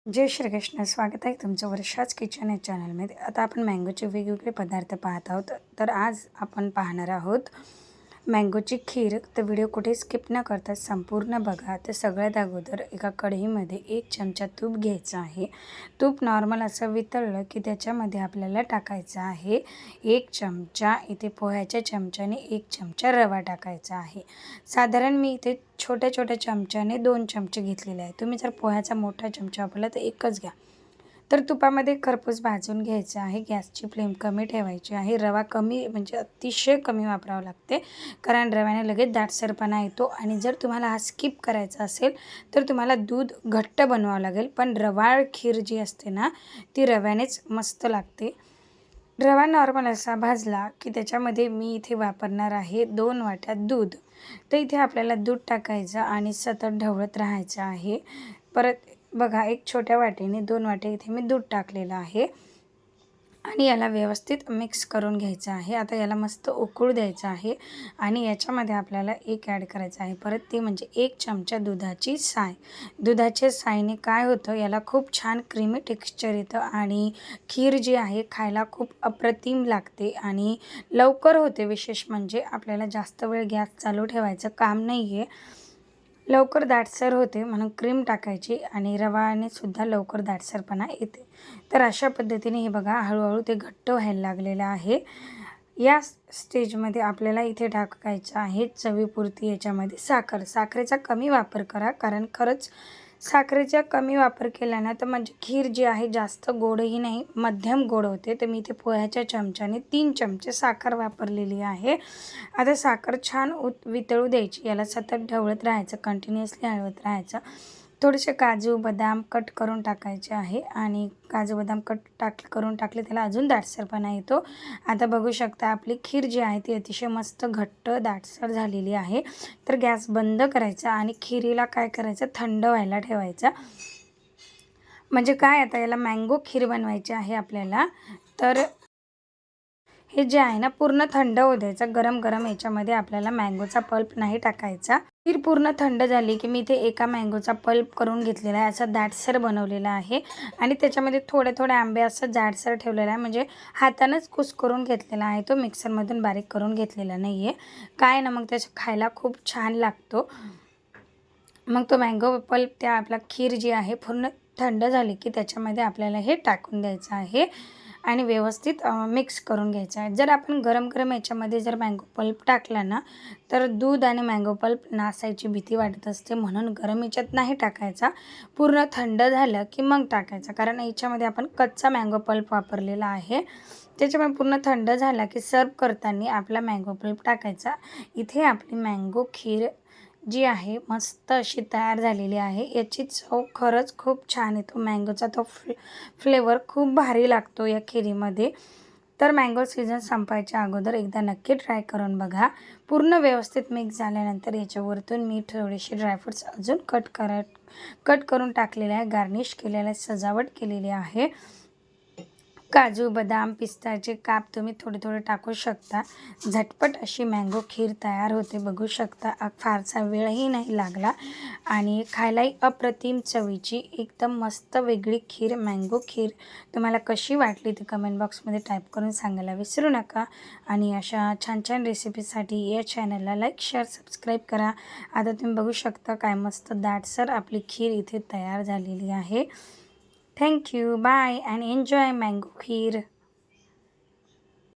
जय श्री कृष्ण. स्वागत आहे तुमचं वर्षाच किचन या चॅनलमध्ये. आता आपण मँगोचे वेगवेगळे पदार्थ पाहत आहोत. तर आज आपण पाहणार आहोत मँगोची खीर. तर व्हिडिओ कुठे स्किप न करता संपूर्ण बघा. तर सगळ्यात अगोदर एका कढईमध्ये 1 चमचा तूप घ्यायचं आहे. तूप नॉर्मल असं वितळलं की त्याच्यामध्ये आपल्याला टाकायचं आहे 1 चमचा इथे पोह्याच्या चमच्याने 1 चमचा रवा टाकायचा आहे. साधारण मी इथे छोट्या छोट्या चमच्याने 2 चमचे घेतलेले आहे. तुम्ही जर पोह्याचा मोठा चमचा वापरला तर एकच घ्या. तर तुपामध्ये खरपूस भाजून घ्यायचं आहे. गॅसची फ्लेम कमी ठेवायची आहे. रवा कमी म्हणजे अतिशय कमी वापरावं लागते, कारण रव्याने लगेच दाटसरपणा येतो. आणि जर तुम्हाला हा स्किप करायचा असेल तर तुम्हाला दूध घट्ट बनवावं लागेल, पण रवाळ खीर जी असते ना ती रव्यानेच मस्त लागते. रवा नॉर्मल असा भाजला की त्याच्यामध्ये मी इथे वापरणार आहे 2 वाट्या दूध. तर इथे आपल्याला दूध टाकायचं आणि सतत ढवळत राहायचं आहे. परत बघा, एक छोट्या वाटीने 2 वाटे इथे मी दूध टाकलेलं आहे आणि याला व्यवस्थित मिक्स करून घ्यायचं आहे. आता याला मस्त उकळू द्यायचं आहे आणि याच्यामध्ये आपल्याला एक ॲड करायचं आहे परत, ते म्हणजे 1 चमचा दुधाची साय. दुधाच्या सायने काय होतं, याला खूप छान क्रीमी टेक्स्चर येतं आणि खीर जी आहे खायला खूप अप्रतिम लागते आणि लवकर होते. विशेष म्हणजे आपल्याला जास्त वेळ गॅस चालू ठेवायचं काम नाही आहे. लवकर दाटसर होते म्हणून क्रीम टाकायची आणि रवाने सुद्धा लवकर दाटसरपणा येते. तर अशा पद्धतीने हे बघा हळूहळू ते घट्ट व्हायला लागलेलं आहे. या स्टेजमध्ये आपल्याला इथे टाकायचं आहे चवीपुरती याच्यामध्ये साखर. साखरेचा कमी वापर करा, कारण खरंच साखरेचा कमी वापर केल्यानं तर म्हणजे खीर जी आहे जास्त गोडही नाही, मध्यम गोड होते. तर मी इथे पोह्याच्या चमच्याने 3 चमचे साखर वापरलेली आहे. आता साखर छान वितळू द्यायची. याला सतत ढवळत राहायचं, कंटिन्युअसली हलवत राहायचं. थोडेसे काजू बदाम कट करून टाकायचे आहे आणि काजू बदाम करून टाकले त्याला अजून दाटसरपणा येतो. आता बघू शकता आपली खीर जी आहे ती अतिशय मस्त घट्ट दाटसर झालेली आहे. तर गॅस बंद करायचा आणि खिरीला काय करायचं, थंड व्हायला ठेवायचं. म्हणजे काय, आता याला मँगो खीर बनवायची आहे आपल्याला. तर हे जे आहे ना पूर्ण थंड होऊ द्यायचं. गरम याच्यामध्ये आपल्याला मँगोचा पल्प नाही टाकायचा. खीर पूर्ण थंड झाली की मी इथे एका मँगोचा पल्प करून घेतलेला आहे, असा दाटसर बनवलेला आहे आणि त्याच्यामध्ये थोडे आंबे असं जाडसर ठेवलेला आहे. म्हणजे हातानंच कुस्करून घेतलेला आहे, तो मिक्सरमधून बारीक करून घेतलेला नाही आहे. काय ना मग त्याचं खायला खूप छान लागतो. मग तो मँगो पल्प त्या आपला खीर जी आहे पूर्ण थंड झाली की त्याच्यामध्ये आपल्याला हे टाकून द्यायचं आहे आणि व्यवस्थित मिक्स करून घ्यायचं आहे. जर आपण गरम याच्यामध्ये जर मँगो पल्प टाकला ना तर दूध आणि मँगो पल्प नासायची भीती वाटत असते, म्हणून गरम याच्यात नाही टाकायचा. पूर्ण थंड झालं की मग टाकायचा, कारण याच्यामध्ये आपण कच्चा मँगो पल्प वापरलेला आहे. त्याच्यामुळे पूर्ण थंड झाला की सर्व करताना आपला मँगो पल्प टाकायचा. इथे आपली मँगो खीर जी आहे मस्त अशी तयार झालेली आहे. याची चव खरंच खूप छान येतो. मँगोचा तो फ्लेवर खूप भारी लागतो या खिरीमध्ये. तर मँगो सीझन संपायच्या अगोदर एकदा नक्की ट्राय करून बघा. पूर्ण व्यवस्थित मिक्स झाल्यानंतर याच्यावरतून मी थोडेसे ड्रायफ्रूट्स अजून कट करून टाकलेले आहे, गार्निश केलेलं आहे, सजावट केलेली आहे. काजू बदाम पिस्ताचे काप तुम्ही थोडे टाकू शकता. झटपट अशी मँगो खीर तयार होते, बघू शकता. फारसा वेळही नाही लागला आणि खायलाही अप्रतिम चवीची एकदम मस्त वेगळी खीर, मँगो खीर. तुम्हाला कशी वाटली ती कमेंट बॉक्समध्ये टाईप करून सांगायला विसरू नका. आणि अशा छान रेसिपीसाठी या चॅनलला लाईक शेअर सबस्क्राईब करा. आता तुम्ही बघू शकता काय मस्त दाटसर आपली खीर इथे तयार झालेली आहे. Thank you. Bye and enjoy mango kheer.